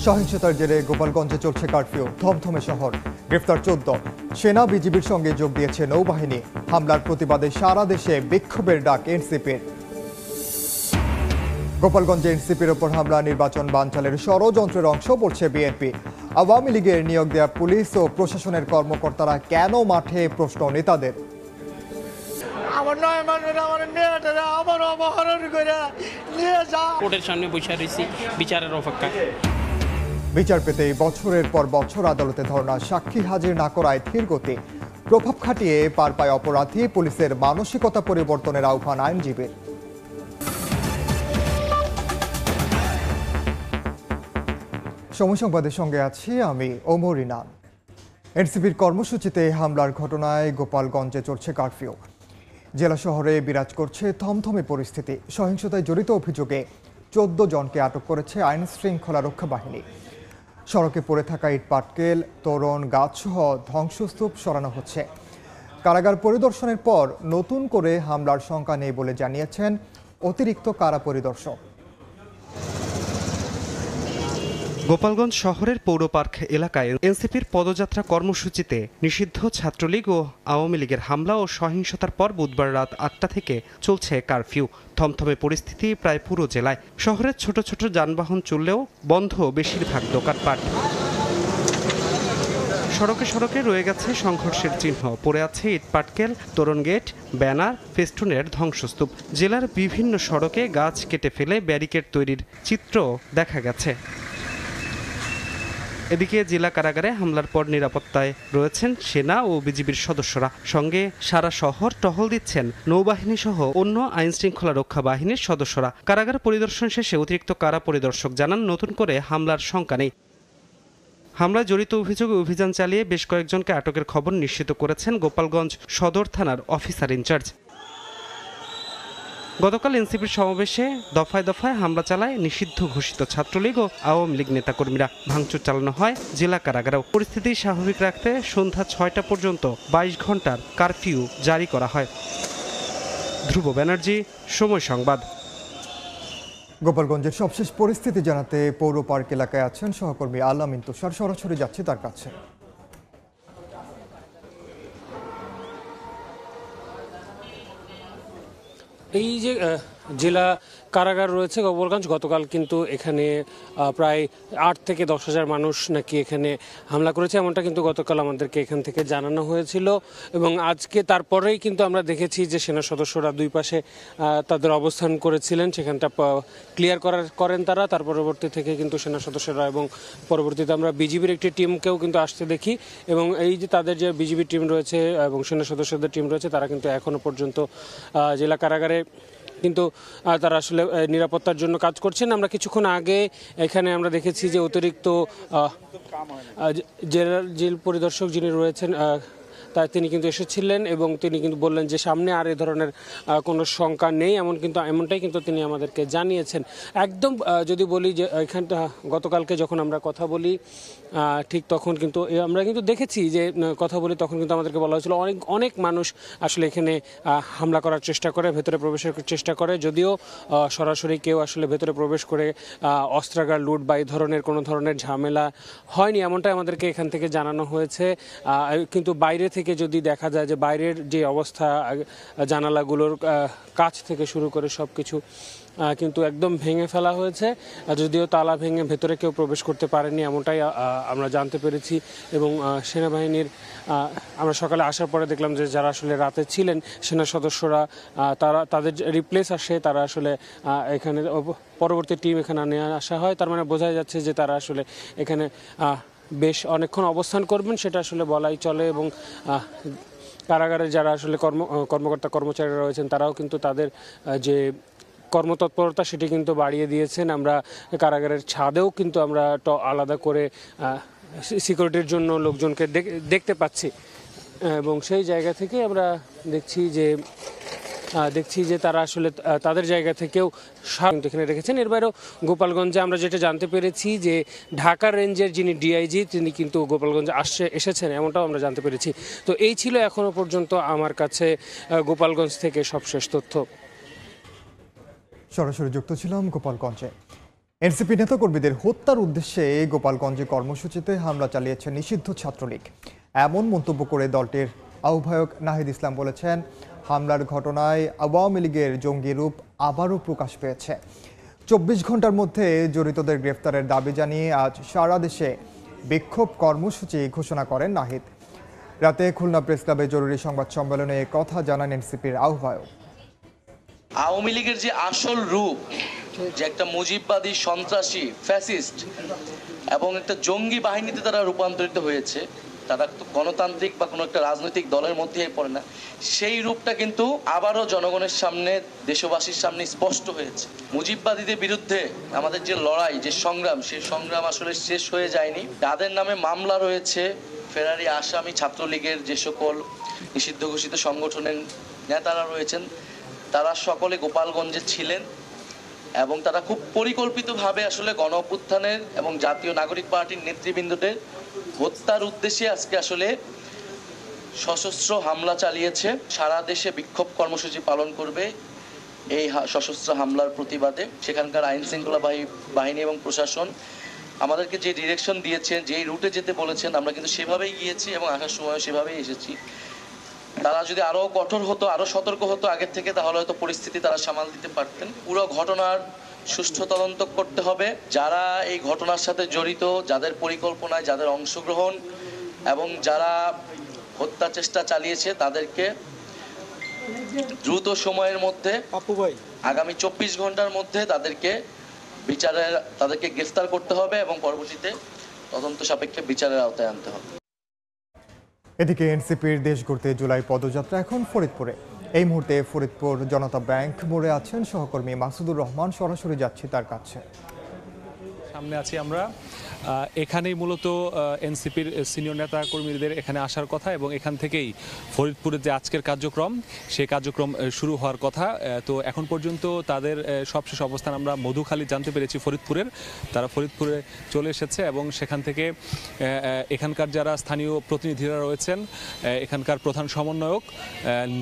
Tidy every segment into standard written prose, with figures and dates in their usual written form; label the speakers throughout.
Speaker 1: সহিংসতার জেরে গোপালগঞ্জে চলছে কারফিউ, থমথমে শহর। গ্রেফতার 14। সেনা বিজিবির সঙ্গে যোগ দিয়েছে নৌবাহিনী। হামলার প্রতিবাদে সারা দেশে বিক্ষোভের ডাক এনসিপির। গোপালগঞ্জে এনসিপির ওপর হামলা নির্বাচন বানচালের ষড়যন্ত্রের অংশ বলছে বিএনপি। আওয়ামী লীগের নিয়োগ দেওয়া পুলিশ ও প্রশাসনের কর্মকর্তারা কেন মাঠে, প্রশ্ন নেতাদের।
Speaker 2: কোর্টের সামনে বসে রয়েছি বিচারের অপেক্ষা।
Speaker 1: বিচার পেতে বছরের পর বছর আদালতে ধর্ণা, সাক্ষী হাজির না করায় ধীর গতি। প্রভাব খাটিয়ে পার পায় অপরাধী, পুলিশের মানসিকতা পরিবর্তনের আহ্বান আইনজীবীর। সময় সংবাদের সঙ্গে আছি আমি ওমর ইনাম। এনসিপির কর্মসূচিতে হামলার ঘটনায় গোপালগঞ্জে চলছে কারফিউ। জেলা শহরে বিরাজ করছে থমথমে পরিস্থিতি। সহিংসতায় জড়িত অভিযোগে 14 জনকে আটক করেছে আইন শৃঙ্খলা রক্ষা বাহিনী। সড়কে পড়ে থাকা ইটপাটকেল, তোরণ, গাছসহ ধ্বংসস্তূপ সরানো হচ্ছে। কারাগার পরিদর্শনের পর নতুন করে হামলার শঙ্কা নেই বলে জানিয়েছেন অতিরিক্ত কারা পরিদর্শক।
Speaker 3: গোপালগঞ্জ শহরের পৌর পার্ক এলাকায় এনসিপির পদযাত্রা কর্মসূচিতে নিষিদ্ধ ছাত্রলীগ ও আওয়ামী লীগের হামলা ও সহিংসতার পর বুধবার রাত 8টা থেকে চলছে কারফিউ। থমথমে পরিস্থিতি প্রায় পুরো জেলায়। শহরের ছোট ছোট যানবাহন চললেও বন্ধ বেশিরভাগ দোকানপাট। সড়কে সড়কে রয়ে গেছে সংঘর্ষের চিহ্ন, পড়ে আছে ইটপাটকেল, তোরণ গেট, ব্যানার, ফেস্টুনের ধ্বংসস্তূপ। জেলার বিভিন্ন সড়কে গাছ কেটে ফেলে ব্যারিকেড তৈরির চিত্র দেখা গেছে। এদিকে জেলা কারাগারে হামলার পর নিরাপত্তায় রয়েছেন সেনা ও বিজিবির সদস্যরা। সঙ্গে সারা শহর টহল দিচ্ছেন নৌবাহিনী সহ অন্য আইন শৃঙ্খলা রক্ষা বাহিনীর সদস্যরা। কারাগার পরিদর্শন শেষে অতিরিক্ত কারা পরিদর্শক জানান, নতুন করে হামলার শঙ্কা নেই। হামলায় জড়িত অভিযোগে অভিযান চালিয়ে বেশ কয়েকজনকে আটকের খবর নিশ্চিত করেছেন গোপালগঞ্জ সদর থানার অফিসার ইনচার্জ। গতকাল এনসিপির সমাবেশে দফায় দফায় হামলা চালায় নিষিদ্ধ ঘোষিত ছাত্রলীগ ও আওয়ামী লীগ নেতাকর্মীরা। ভাঙচুর চালানো হয় জেলা কারাগারেও। পরিস্থিতি স্বাভাবিক রাখতে সন্ধ্যা 6টা পর্যন্ত 22 ঘন্টার কারফিউ জারি করা হয়। ধ্রুব ব্যানার্জি, সময় সংবাদ।
Speaker 1: গোপালগঞ্জের সবশেষ পরিস্থিতি জানাতে পৌর পার্ক এলাকায় আছেন সহকর্মী আলামিন তুষার। সরাসরি যাচ্ছে তার কাছে।
Speaker 4: এই যে জেলা কারাগার রয়েছে গোপালগঞ্জ, গতকাল কিন্তু এখানে প্রায় 8 থেকে 10,000 মানুষ নাকি এখানে হামলা করেছে, এমনটা কিন্তু গতকাল আমাদেরকে এখান থেকে জানানো হয়েছিল। এবং আজকে তারপরেই কিন্তু আমরা দেখেছি যে সেনা সদস্যরা দুই পাশে তাদের অবস্থান করেছিলেন, সেখানটা ক্লিয়ার করেন তারা। তার পরবর্তী থেকে কিন্তু সেনা সদস্যরা এবং পরবর্তীতে আমরা বিজিবির একটি টিমকেও কিন্তু আসতে দেখি। এবং এই যে তাদের যে বিজিবি টিম রয়েছে এবং সেনা সদস্যদের টিম রয়েছে, তারা কিন্তু এখনো পর্যন্ত জেলা কারাগারে কিন্তু তারা আসলে নিরাপত্তার জন্য কাজ করছেন। আমরা কিছুক্ষণ আগে এখানে আমরা দেখেছি যে অতিরিক্ত জেল পরিদর্শক যিনি রয়েছেন তিনি কিন্তু এসেছিলেন এবং তিনি কিন্তু বললেন যে সামনে আর এ ধরনের কোনো শঙ্কা নেই, এমনটাই কিন্তু তিনি আমাদেরকে জানিয়েছেন। একদম যদি বলি যে এখানটা গতকালকে যখন আমরা কথা বলি ঠিক তখন কিন্তু আমরা কিন্তু দেখেছি যে কথা বলি তখন কিন্তু আমাদেরকে বলা হয়েছিল অনেক মানুষ আসলে এখানে হামলা করার চেষ্টা করে, ভেতরে প্রবেশের চেষ্টা করে। যদিও সরাসরি কেউ আসলে ভেতরে প্রবেশ করে অস্ত্রাগার লুট বা এই ধরনের কোনো ধরনের ঝামেলা হয়নি, এমনটাই আমাদেরকে এখান থেকে জানানো হয়েছে। কিন্তু বাইরে থেকে যদি দেখা যায় যে বাইরের যে অবস্থা, জানালাগুলোর কাছ থেকে শুরু করে সব কিছু কিন্তু একদম ভেঙে ফেলা হয়েছে। যদিও তালা ভেঙে ভেতরে কেউ প্রবেশ করতে পারেনি, এমনটাই আমরা জানতে পেরেছি। এবং সেনাবাহিনীর আমরা সকালে আসার পরে দেখলাম যে যারা আসলে রাতে ছিলেন সেনা সদস্যরা, তাদের রিপ্লেস আসে, তারা আসলে এখানে পরবর্তী টিম এখানে নিয়ে আসা হয়। তার মানে বোঝা যাচ্ছে যে তারা আসলে এখানে বেশ অনেকক্ষণ অবস্থান করবেন, সেটা আসলে বলাই চলে। এবং কারাগারে যারা আসলে কর্মকর্তা কর্মচারীরা রয়েছেন তারাও কিন্তু তাদের যে কর্মতৎপরতা সেটি কিন্তু বাড়িয়ে দিয়েছেন। আমরা কারাগারের ছাদেও কিন্তু আমরা আলাদা করে সিকিউরিটির জন্য লোকজনকে দেখতে পাচ্ছি। এবং সেই জায়গা থেকে আমরা দেখছি যে তারা আসলে তাদের জায়গা থেকেও কিন্তু এখানে রেখেছেন। এর বাইরেও গোপালগঞ্জে আমরা যেটা জানতে পেরেছি যে ঢাকা রেঞ্জের যিনি ডিআইজি তিনি কিন্তু গোপালগঞ্জে এসেছেন, এমনটাও আমরা জানতে পেরেছি। তো এই ছিল এখনো পর্যন্ত আমার কাছে গোপালগঞ্জ থেকে সবশেষ তথ্য।
Speaker 1: সরাসরি যুক্ত ছিলাম গোপালগঞ্জে। এনসিপি নেতাকর্মীদের হত্যার উদ্দেশ্যে গোপালগঞ্জে কর্মসূচিতে হামলা চালিয়েছে নিষিদ্ধ ছাত্রলীগ। এমন মন্তব্য করে দলটির আহ্বায়ক নাহিদ ইসলাম বলেছেন, হামলার ঘটনায় আওয়ামী লীগের জঙ্গি রূপ আবারও প্রকাশ পেয়েছে। 24 ঘন্টার মধ্যে জড়িতদের গ্রেফতারের দাবি জানিয়ে আজ সারা দেশে বিক্ষোভ কর্মসূচি ঘোষণা করেন নাহিদ। রাতে খুলনা প্রেস ক্লাবে জরুরি সংবাদ সম্মেলনে এ কথা জানান এনসিপির আহ্বায়ক।
Speaker 5: আওয়ামী লীগের যে আসল রূপ, যে একটা মুজিববাদী সন্ত্রাসী ফ্যাসিস্ট এবং একটা জঙ্গি বাহিনীতে তারা রূপান্তরিত হয়েছে, তারা তো গণতান্ত্রিক বা কোনো একটা রাজনৈতিক দলের মধ্যে পড়ে না, সেই রূপটা কিন্তু আবারও জনগণের সামনে, দেশবাসীর সামনে স্পষ্ট হয়েছে। মুজিববাদীদের বিরুদ্ধে আমাদের যে লড়াই, যে সংগ্রাম, সেই সংগ্রাম আসলে শেষ হয়ে যায়নি। তাদের নামে মামলা রয়েছে, ফেরারি আসামি ছাত্রলীগের যে সকল নিষিদ্ধ ঘোষিত সংগঠনের নেতারা রয়েছেন, তারা সকলে গোপালগঞ্জে ছিলেন এবং তারা খুব পরিকল্পিতভাবে আসলে গণ অভ্যুত্থানের এবং জাতীয় নাগরিক পার্টির নেতৃবৃন্দদের হত্যার উদ্দেশ্যে আজকে আসলে সশস্ত্র হামলা চালিয়েছে। সারা দেশে বিক্ষোভ কর্মসূচি পালন করবে এই সশস্ত্র হামলার প্রতিবাদে। সেখানকার আইন শৃঙ্খলা বাহিনী এবং প্রশাসন আমাদেরকে যে ডিরেকশন দিয়েছেন, যেই রুটে যেতে বলেছেন, আমরা কিন্তু সেভাবেই গিয়েছি এবং আসার সময় সেভাবেই এসেছি। তারা যদি আরো কঠোর হতো, আরো সতর্ক হতো আগের থেকে, তাহলে হয়তো পরিস্থিতি তারা সামাল দিতে পারতেন। পুরো ঘটনার সুষ্ঠু তদন্ত করতে হবে। যারা এই ঘটনার সাথে জড়িত, যাদের পরিকল্পনায়, যাদের অংশগ্রহণ এবং যারা হত্যা চেষ্টা চালিয়েছে, তাদেরকে দ্রুত সময়ের মধ্যে, আগামী 24 ঘন্টার মধ্যে তাদেরকে গ্রেফতার করতে হবে এবং পরবর্তীতে তদন্ত সাপেক্ষে বিচারের আওতায় আনতে হবে।
Speaker 1: এদিকে এনসিপির দেশ গড়তে জুলাই পদযাত্রা এখন ফরিদপুরে। এই মুহূর্তে ফরিদপুর জনতা ব্যাংক মোড়ে আছেন সহকর্মী মাসুদুর রহমান। সরাসরি যাচ্ছি তার কাছে।
Speaker 6: সামনে আছি আমরা, এখানেই মূলত এনসিপির সিনিয়র নেতা কর্মীদের এখানে আসার কথা এবং এখান থেকেই ফরিদপুরের যে আজকের কার্যক্রম, সেই কার্যক্রম শুরু হওয়ার কথা। তো এখন পর্যন্ত তাদের সবশেষ অবস্থান আমরা মধুখালী জানতে পেরেছি ফরিদপুরের। তারা ফরিদপুরে চলে এসেছে এবং সেখান থেকে এখানকার যারা স্থানীয় প্রতিনিধিরা রয়েছেন, এখানকার প্রধান সমন্বয়ক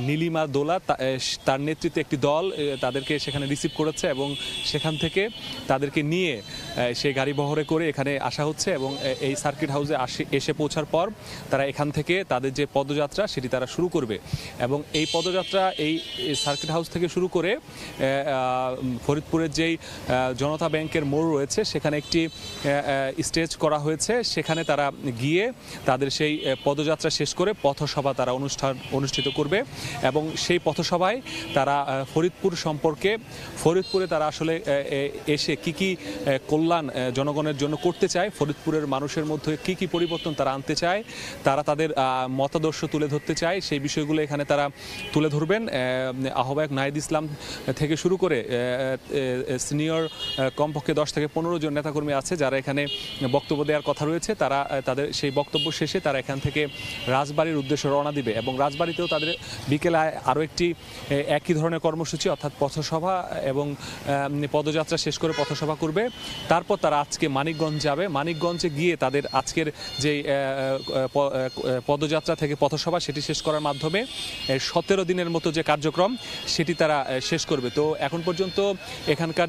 Speaker 6: নীলিমা দোলা, তার নেতৃত্বে একটি দল তাদেরকে সেখানে রিসিভ করেছে এবং সেখান থেকে তাদেরকে নিয়ে সেই গাড়ি বহরে করে এখানে আসা হচ্ছে এবং এই সার্কিট হাউসে এসে পৌঁছার পর তারা এখান থেকে তাদের যে পদযাত্রা সেটি তারা শুরু করবে এবং এই পদযাত্রা এই সার্কিট হাউস থেকে শুরু করে ফরিদপুরের যেই জনতা ব্যাংকের মোড় রয়েছে সেখানে একটি স্টেজ করা হয়েছে। সেখানে তারা গিয়ে তাদের সেই পদযাত্রা শেষ করে পথসভা তারা অনুষ্ঠিত করবে এবং সেই পথসভায় তারা ফরিদপুর সম্পর্কে, ফরিদপুরে তারা আসলে এসে কি কি কল্যাণ জনগণের জন্য করতে চায়, ফরিদপুরের মানুষের মধ্যে কি কি পরিবর্তন তারা আনতে চায়, তারা তাদের মতাদর্শ তুলে ধরতে চায়, সেই বিষয়গুলো এখানে তারা তুলে ধরবেন। আহ্বায়ক নাহিদ ইসলাম থেকে শুরু করে সিনিয়র কমপক্ষে 10 থেকে 15 জন নেতাকর্মী আছে যারা এখানে বক্তব্য দেওয়ার কথা রয়েছে। তারা তাদের সেই বক্তব্য শেষে তারা এখান থেকে রাজবাড়ির উদ্দেশ্যে রওনা দিবে এবং রাজবাড়িতেও তাদের বিকেলে আরও একটি একই ধরনের কর্মসূচি অর্থাৎ পথসভা এবং পদযাত্রা শেষ করে পথসভা করবে। তারপর তারা আজকে মানিকগঞ্জ যাবে। মানিকগঞ্জে গিয়ে তাদের আজকের যে পদযাত্রা থেকে পথসভা সেটি শেষ করার মাধ্যমে 17 দিনের মতো যে কার্যক্রম সেটি তারা শেষ করবে। তো এখন পর্যন্ত এখানকার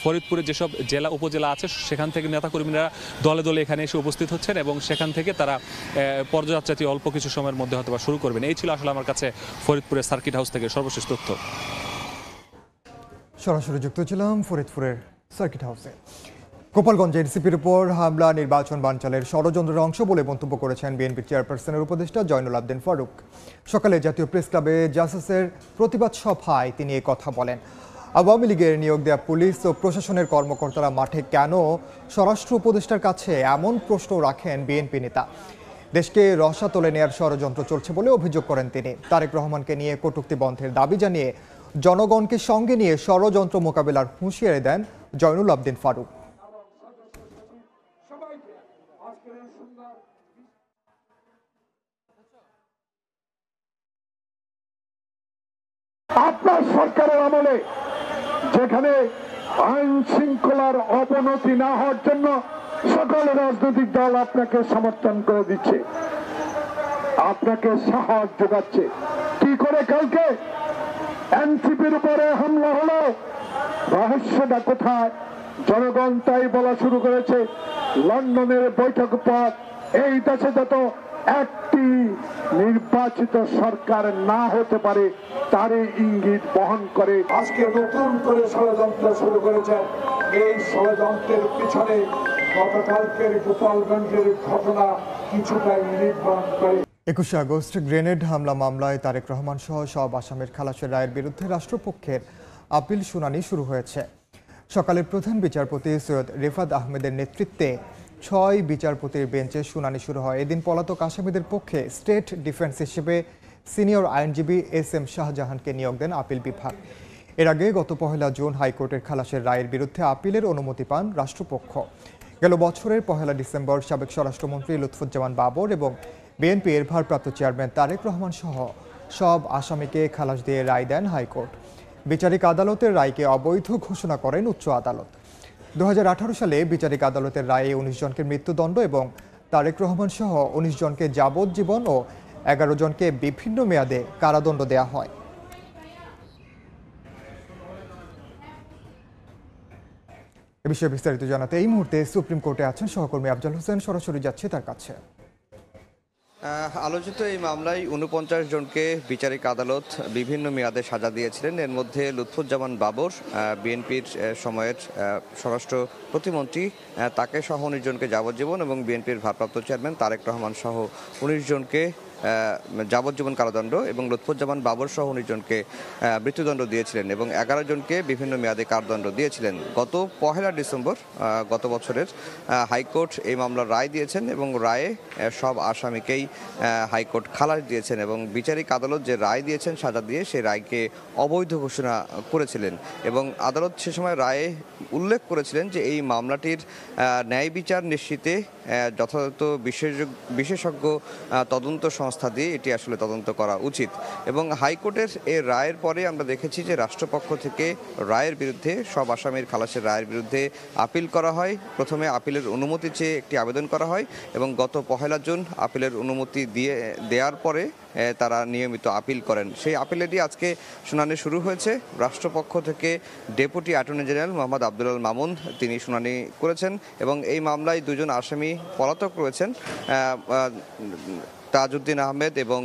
Speaker 6: ফরিদপুরের যেসব জেলা উপজেলা আছে সেখান থেকে নেতাকর্মীরা দলে দলে এখানে এসে উপস্থিত হচ্ছেন এবং সেখান থেকে তারা পদযাত্রাটি অল্প কিছু সময়ের মধ্যে হয়তো শুরু করবেন। এই ছিল আসলে আমার কাছে ফরিদপুরের সার্কিট হাউস থেকে সর্বশেষ তথ্য।
Speaker 1: সরাসরি যুক্ত ছিলাম ফরিদপুরের সার্কিট হাউসে। গোপালগঞ্জে এনসিপির উপর হামলা নির্বাচন বানচালের ষড়যন্ত্রের অংশ বলে মন্তব্য করেছেন বিএনপির চেয়ারপারসনের উপদেষ্টা জয়নুল আবদিন ফারুক। সকালে জাতীয় প্রেস ক্লাবে জাসাসের প্রতিবাদ সভায় তিনি এই কথা বলেন। আওয়ামী লীগের নিয়োগ দেওয়া পুলিশ ও প্রশাসনের কর্মকর্তারা মাঠে কেন স্বরাষ্ট্র উপদেষ্টার কাছে এমন প্রশ্ন রাখেন বিএনপি নেতা। দেশকে রসাতলে নেয়ার ষড়যন্ত্র চলছে বলে অভিযোগ করেন তিনি। তারেক রহমানকে নিয়ে কটূক্তি বন্ধের দাবি জানিয়ে জনগণকে সঙ্গে নিয়ে ষড়যন্ত্র মোকাবেলার হুঁশিয়ারি দেন জয়নুল আবদিন ফারুক।
Speaker 7: আপনার সরকারের আমলে যেখানে আইন শৃঙ্খলার অবনতি না হওয়ার জন্য সকল রাজনৈতিক দল আপনাকে সমর্থন করে দিচ্ছে, আপনাকে সাহস যোগাচ্ছে। কি করে কালকে এনসিপির উপরে হামলা হলো, রহস্যটা কোথায়? জনগণ তাই বলা শুরু করেছে, লন্ডনের বৈঠক পর এই দেশে যত একটি নির্বাচিত সরকার না হতে পারে তারই ইঙ্গিত বহন করে আজকে নতুন করে ষড়যন্ত্র শুরু করেছেন। এই ষড়যন্ত্রের পিছনে গতকালকের গোপালগঞ্জের ঘটনা কিছুটা নির্মাণ করে।
Speaker 1: 21 আগস্ট গ্রেনেড হামলা মামলায় তারেক রহমান সহ সব আসামের খালাসের রায়ের বিরুদ্ধে রাষ্ট্রপক্ষের আপিল শুনানি শুরু হয়েছে। সকালে প্রধান বিচারপতি সৈয়দ রেফাত আহমেদের নেতৃত্বে 6 বিচারপতির বেঞ্চে শুনানি শুরু হয়। এদিন পলাতক আসামিদের পক্ষে স্টেট ডিফেন্স হিসেবে সিনিয়র আইনজীবী SM শাহজাহানকে নিয়োগ দেন আপিল বিভাগ। এর আগে গত 1 জুন হাইকোর্টের খালাসের রায়ের বিরুদ্ধে আপিলের অনুমতি পান রাষ্ট্রপক্ষ। গেল বছরের 1 ডিসেম্বর সাবেক স্বরাষ্ট্রমন্ত্রী লুৎফুজ্জামান বাবর এবং বিএনপির ভারপ্রাপ্ত চেয়ারম্যান তারেক রহমান সহ সব আসামিকে খালাস দিয়ে রায় দেন হাইকোর্ট। বিচারিক আদালতের রায়কে অবৈধ ঘোষণা করেন উচ্চ আদালত। 2018 সালে বিচারিক আদালতের রায়ে 19 জনকে মৃত্যুদণ্ড এবং তারেক রহমান সহ 19 জনকে যাবজ্জীবন ও 11 জনকে বিভিন্ন মেয়াদে কারাদণ্ড দেওয়া হয়। এ বিষয়ে বিস্তারিত জানাতে এই মুহূর্তে সুপ্রিম কোর্টে আছেন সহকর্মী আফজাল হোসেন, সরাসরি যাচ্ছে তার কাছে।
Speaker 8: আলোচিত এই মামলায় 49 জনকে বিচারিক আদালত বিভিন্ন মেয়াদে সাজা দিয়েছিলেন। এর মধ্যে লুৎফুজ্জামান বাবর, বিএনপির সময়ের স্বরাষ্ট্র প্রতিমন্ত্রী, তাকে সহ 19 জনকে যাবজ্জীবন এবং বিএনপির ভারপ্রাপ্ত চেয়ারম্যান তারেক রহমান সহ 19 জনকে যাবজ্জীবন কারাদণ্ড এবং লুৎফুজ্জামান বাবর সহ 19 জনকে মৃত্যুদণ্ড দিয়েছিলেন এবং 11 জনকে বিভিন্ন মেয়াদে কারাদণ্ড দিয়েছিলেন। গত 1 ডিসেম্বর গত বছরের হাইকোর্ট এই মামলার রায় দিয়েছেন এবং রায়ে সব আসামিকেই হাইকোর্ট খালাস দিয়েছেন এবং বিচারিক আদালত যে রায় দিয়েছেন সাজা দিয়ে সেই রায়কে অবৈধ ঘোষণা করেছিলেন এবং আদালত সে সময় রায়ে উল্লেখ করেছিলেন যে এই মামলাটির ন্যায় বিচার নিশ্চিতে যথাযথ বিশেষজ্ঞ তদন্ত সংস্থা দিয়ে এটি আসলে তদন্ত করা উচিত এবং হাইকোর্টের এই রায়ের পরে আমরা দেখেছি যে রাষ্ট্রপক্ষ থেকে রায়ের বিরুদ্ধে সব আসামির খালাসের রায়ের বিরুদ্ধে আপিল করা হয়। প্রথমে আপিলের অনুমতি চেয়ে একটি আবেদন করা হয় এবং গত 1 জুন আপিলের অনুমতি দেওয়ার পরে তারা নিয়মিত আপিল করেন। সেই আপিলেরই আজকে শুনানি শুরু হয়েছে। রাষ্ট্রপক্ষ থেকে deputy attorney general Mohammad Abdul Mamun তিনি শুনানি করেছেন এবং এই মামলায় 2 জন আসামি পলাতক রয়েছেন, তাজউদ্দিন আহমেদ এবং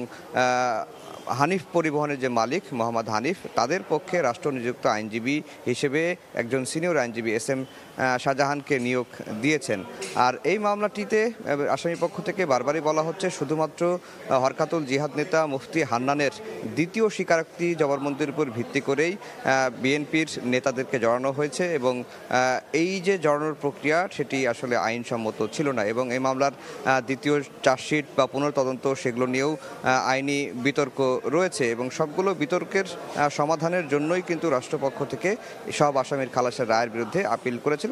Speaker 8: হানিফ পরিবহনের যে মালিক মোহাম্মদ হানিফ, তাদের পক্ষে রাষ্ট্র নিযুক্ত আইনজীবী হিসেবে একজন সিনিয়র আইনজীবী SM শাহজাহানকে নিয়োগ দিয়েছেন। আর এই মামলাটিতে আসামি পক্ষ থেকে বারবারই বলা হচ্ছে শুধুমাত্র হরকাতুল জিহাদ নেতা মুফতি হান্নানের দ্বিতীয় স্বীকারোক্তি জবানবন্দির উপর ভিত্তি করেই বিএনপির নেতাদেরকে জড়ানো হয়েছে এবং এই যে জড়ানোর প্রক্রিয়া সেটি আসলে আইনসম্মত ছিল না এবং এই মামলার দ্বিতীয় চার্জশিট বা পুনর্তদন্ত সেগুলো নিয়েও আইনি বিতর্ক রয়েছে এবং সবগুলো বিতর্কের সমাধানের জন্যই কিন্তু রাষ্ট্রপক্ষ থেকে সব আসামির খালাসের রায়ের বিরুদ্ধে আপিল করেছিলেন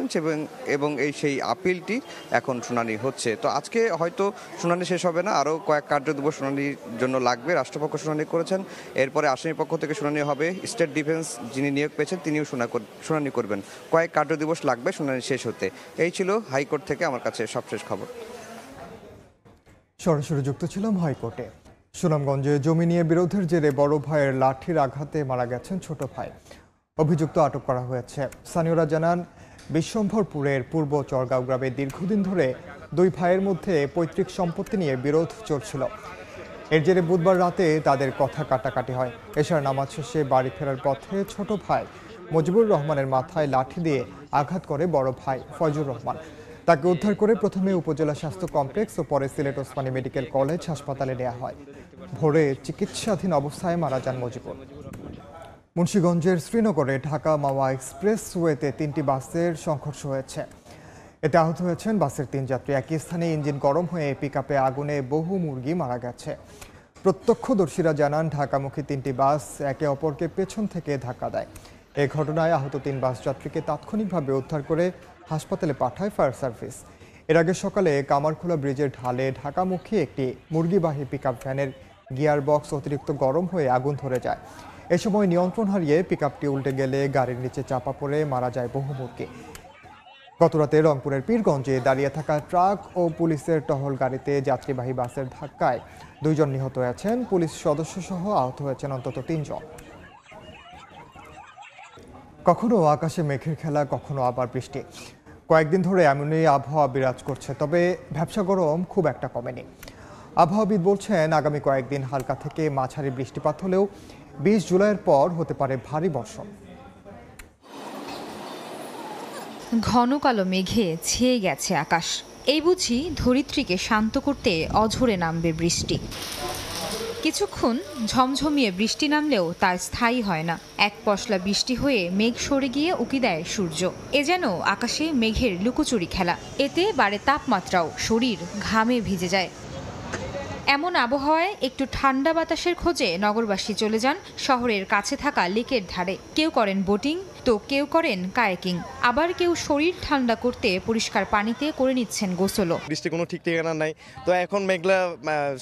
Speaker 8: এবং সেই আপিলটি এখন শুনানি হচ্ছে। তো আজকে হয়তো শুনানি শেষ হবে না, আরও কয়েক কার্যদিবস শুনানির জন্য লাগবে। রাষ্ট্রপক্ষ শুনানি করেছেন, এরপরে আসামি পক্ষ থেকে শুনানি হবে। স্টেট ডিফেন্স যিনি নিয়োগ পেয়েছেন তিনিও শুনানি করবেন। কয়েক কার্যদিবস লাগবে শুনানি শেষ হতে। এই ছিল হাইকোর্ট থেকে আমার কাছে সবশেষ খবর।
Speaker 1: সরাসরি যুক্ত ছিলাম হাইকোর্টে। সুনামগঞ্জে জমি নিয়ে বিরোধের জেরে বড় ভাইয়ের লাঠির আঘাতে মারা গেছেন ছোট ভাই। অভিযুক্ত আটক করা হয়েছে। স্থানীয়রা জানান বিশ্বম্ভরপুরের পূর্ব চরগাঁও গ্রামে দীর্ঘদিন ধরে 2 ভাইয়ের মধ্যে পৈতৃক সম্পত্তি নিয়ে বিরোধ চলছিল। এর জেরে বুধবার রাতে তাদের কথা কাটাকাটি হয়। এশার নামাজ শেষে বাড়ি ফেরার পথে ছোট ভাই মুজিবুর রহমানের মাথায় লাঠি দিয়ে আঘাত করে বড় ভাই ফয়জুর রহমান। তাকে উদ্ধার করে প্রথমে উপজেলা স্বাস্থ্য কমপ্লেক্স ও পরে সিলেট ওসমানী মেডিকেল কলেজ হাসপাতালে নেওয়া হয়। ভোরে চিকিৎসাধীন অবস্থায় মারা যান মুজিবুর। মুন্সিগঞ্জের শ্রীনগরে ঢাকা মাওয়া এক্সপ্রেসওয়েতে 3টি বাসের সংঘর্ষ হয়েছে। এতে আহত হয়েছেন বাসের 3 যাত্রী। একই স্থানে ইঞ্জিন গরম হয়ে পিকআপে আগুনে বহু মুরগি মারা গেছে। প্রত্যক্ষদর্শীরা জানান ঢাকামুখী 3টি বাস একে অপরকে পেছন থেকে ধাক্কা দেয়। এই ঘটনায় আহত 3 বাস যাত্রীকে তাৎক্ষণিকভাবে উদ্ধার করে হাসপাতালে পাঠায় ফায়ার সার্ভিস। এর আগে সকালে কামারখোলা ব্রিজের ঢালে ঢাকামুখী একটি মুরগিবাহী পিকআপ ভ্যানের গিয়ার বক্স অতিরিক্ত গরম হয়ে আগুন ধরে যায়। এ সময় নিয়ন্ত্রণ হারিয়ে পিকআপটি উল্টে গেলে গাড়ির নিচে চাপা পড়ে মারা যায় বহু মুরগি। গতরাতে রংপুরের পীরগঞ্জে দাঁড়িয়ে থাকা ট্রাক ও পুলিশের টহল গাড়িতে যাত্রীবাহী বাসের ধাক্কায় 2 জন নিহত হয়েছেন। পুলিশ সদস্য সহ আহত হয়েছেন অন্তত 3 জন। কখনো আকাশে মেঘের খেলা, কখনো আবার বৃষ্টি। কয়েকদিন ধরে এমনই আবহাওয়া বিরাজ করছে, তবে ভ্যাপসা গরম খুব একটা কমেনি। আবহাওয়াবিদ বলছেন আগামী কয়েকদিন হালকা থেকে মাঝারি বৃষ্টিপাত হলেও 20 জুলাইয়ের পর হতে পারে ভারী বর্ষণ।
Speaker 9: ঘন কালো মেঘে ছেয়ে গেছে আকাশ। এই বুঝি ধরিত্রীকে শান্ত করতে অঝরে নামবে বৃষ্টি। কিছুক্ষণ ঝমঝমিয়ে বৃষ্টি নামলেও তা স্থায়ী হয় না। এক পশলা বৃষ্টি হয়ে মেঘ সরে গিয়ে উকি দেয় সূর্য। এ যেন আকাশে মেঘের লুকোচুরি খেলা। এতে বাড়ে তাপমাত্রাও, শরীর ঘামে ভিজে যায়। এমন আবহাওয়ায় একটু ঠান্ডা বাতাসের খোঁজে নগরবাসী চলে যান শহরের কাছে থাকা লেকের ধারে। কেউ করেন বোটিং, তো কেউ করেন কায়াকিং, আবার কেউ শরীর ঠান্ডা করতে পরিষ্কার পানিতে করে নিচ্ছেন গোসলও।
Speaker 10: বৃষ্টি কোনো ঠিক ঠিকানা নাই, তো এখন মেঘলা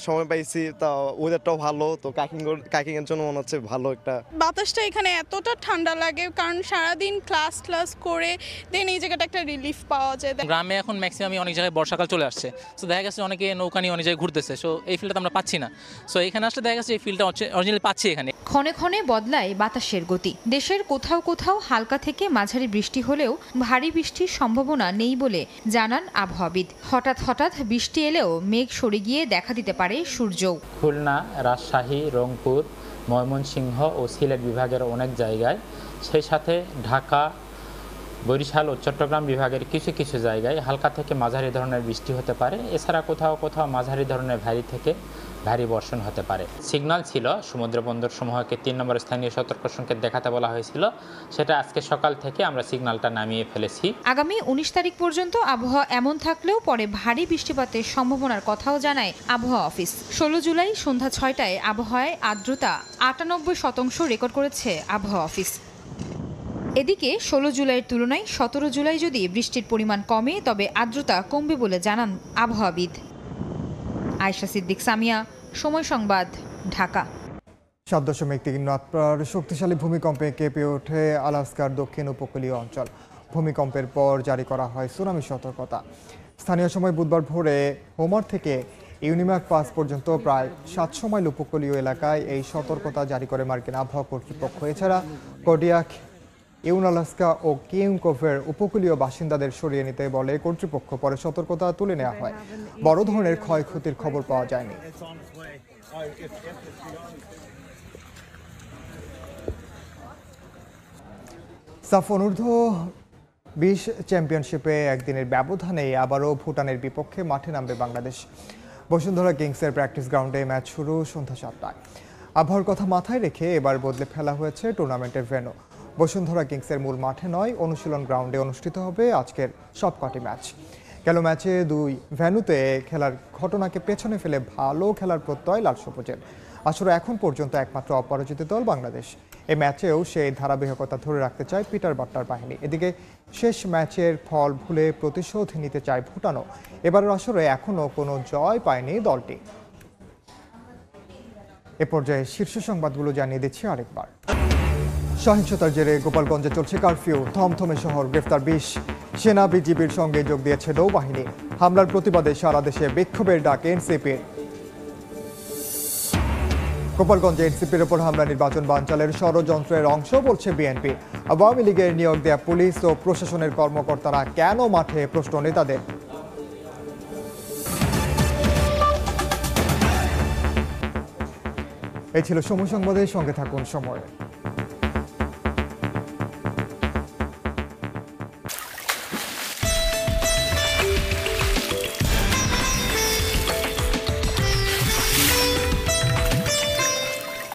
Speaker 10: সময় পাইছি, তা ওয়েদারটাও ভালো, তো কাকিং এর জন্য মনে হচ্ছে ভালো একটা।
Speaker 11: বাতাসটা এখানে এতটা ঠান্ডা লাগে, কারণ সারাদিন ক্লাস করে দেন এই জায়গাটা একটা রিলিফ পাওয়া যায়।
Speaker 2: গ্রামে এখন ম্যাক্সিমামই অনেক জায়গায় বর্ষাকাল চলে আসছে, সো দেখা গেছে অনেকে নৌকা নিয়ে অনেক জায়গায় ঘুরতেছে, সো এই ফিলটা আমরা পাচ্ছি না। সো এখানে আসলে দেখা গেছে এই ফিলটা অরিজিনালি পাচ্ছি এখানে।
Speaker 9: ক্ষণে ক্ষণে বদলায় বাতাসের গতি। দেশের কোথাও কোথাও হালকা থেকে মাঝারি বৃষ্টি হলেও ভারী বৃষ্টির সম্ভাবনা নেই বলে জানান আবহাওয়াবিদ। হঠাৎ বৃষ্টি এলেও মেঘ সরে গিয়ে দেখা দিতে পারে সূর্যও।
Speaker 12: খুলনা, রাজশাহী, রংপুর, ময়মনসিংহ ও সিলেট বিভাগের অনেক জায়গায়, সেই সাথে ঢাকা, বরিশাল ও চট্টগ্রাম বিভাগের কিছু কিছু জায়গায় হালকা থেকে মাঝারি ধরনের বৃষ্টি হতে পারে। এছাড়া কোথাও কোথাও মাঝারি ধরনের ভারী বর্ষণ হতে পারে। সিগন্যাল ছিল সমুদ্র বন্দর সমূহকে 3 নম্বর স্থানীয় সতর্ক সংকেত দেখাতে বলা হয়েছিল, সেটা আজকে সকাল থেকে আমরা সিগন্যালটা নামিয়ে ফেলেছি।
Speaker 9: আগামী 19 তারিখ পর্যন্ত আবহাওয়া এমন থাকলেও পরে ভারী বৃষ্টিপাতের সম্ভাবনার কথাও জানায় আবহাওয়া অফিস। 16 জুলাই সন্ধ্যা 6টায় আবহাওয়ায় আর্দ্রতা 98% রেকর্ড করেছে আবহাওয়া অফিস। এদিকে 16 জুলাইয়ের তুলনায় 17 জুলাই যদি বৃষ্টির পরিমাণ কমে, তবে আর্দ্রতা কমবে বলে জানান আবহাওয়াবিদ। আয়েশা সিদ্দিক সামিয়া, সময় সংবাদ, ঢাকা।
Speaker 1: 7.3 মাত্রার শক্তিশালী ভূমিকম্পে কেঁপে ওঠে আলাস্কার দক্ষিণ উপকূলীয় অঞ্চল। ভূমিকম্পের পর জারি করা হয় সুনামি সতর্কতা। স্থানীয় সময় বুধবার ভোরে হোমার থেকে ইউনিম্যাক পাস পর্যন্ত প্রায় 700 মাইল উপকূলীয় এলাকায় এই সতর্কতা জারি করে মার্কিন আবহাওয়া কর্তৃপক্ষ। এছাড়া কোডিয়াক, ইউনালাস্কা ও কিংকোভের উপকূলীয় বাসিন্দাদের সরিয়ে নিতে বলে কর্তৃপক্ষ। পরে সতর্কতা তুলে নেওয়া হয়। বড় ধরনের ক্ষয়ক্ষতির খবর পাওয়া যায়নি। সাফ অনূর্ধ্ব 20 চ্যাম্পিয়নশিপে একদিনের ব্যবধানে আবারও ভুটানের বিপক্ষে মাঠে নামবে বাংলাদেশ। বসুন্ধরা কিংসের প্র্যাকটিস গ্রাউন্ডে ম্যাচ শুরু সন্ধ্যা 7টায়। আবহাওয়ার কথা মাথায় রেখে এবার বদলে ফেলা হয়েছে টুর্নামেন্টের ভেন্যু। বসুন্ধরা কিংসের মূল মাঠে নয়, অনুশীলন গ্রাউন্ডে অনুষ্ঠিত হবে আজকের সবকটি ম্যাচ। গেল ম্যাচে 2 ভেন্যুতে খেলার ঘটনাকে পেছনে ফেলে ভালো খেলার প্রত্যয় লাল সবুজের। আসলে এখন পর্যন্ত একমাত্র অপরাজিত দল বাংলাদেশ। এই ম্যাচেও সেই ধারাবাহিকতা ধরে রাখতে চায় পিটার বাট্টার বাহিনী। এদিকে শেষ ম্যাচের ফল ভুলে প্রতিশোধ নিতে চায় ভুটানও। এবারের আসরে এখনও কোনো জয় পায়নি দলটি। এ পর্যায়ে শীর্ষ সংবাদগুলো জানিয়ে দিচ্ছি আরেকবার। সহিংসতার জেরে গোপালগঞ্জে চলছে কারফিউ। থমথমে শহর, গ্রেফতার 20। সেনা বিজিবির সঙ্গে যোগ দিয়েছে নৌবাহিনী। হামলার প্রতিবাদে সারা দেশে বিক্ষোভের ডাক এনসিপির। গোপালগঞ্জে এনসিপির ওপর হামলা নির্বাচন বানচালের ষড়যন্ত্রের অংশ বলছে বিএনপি। আওয়ামী লীগের নিয়োগ দেয়া পুলিশ ও প্রশাসনের কর্মকর্তারা কেন মাঠে, প্রশ্ন নেতাদের। এই ছিল সময় সংবাদের সঙ্গে থাকুন সময়।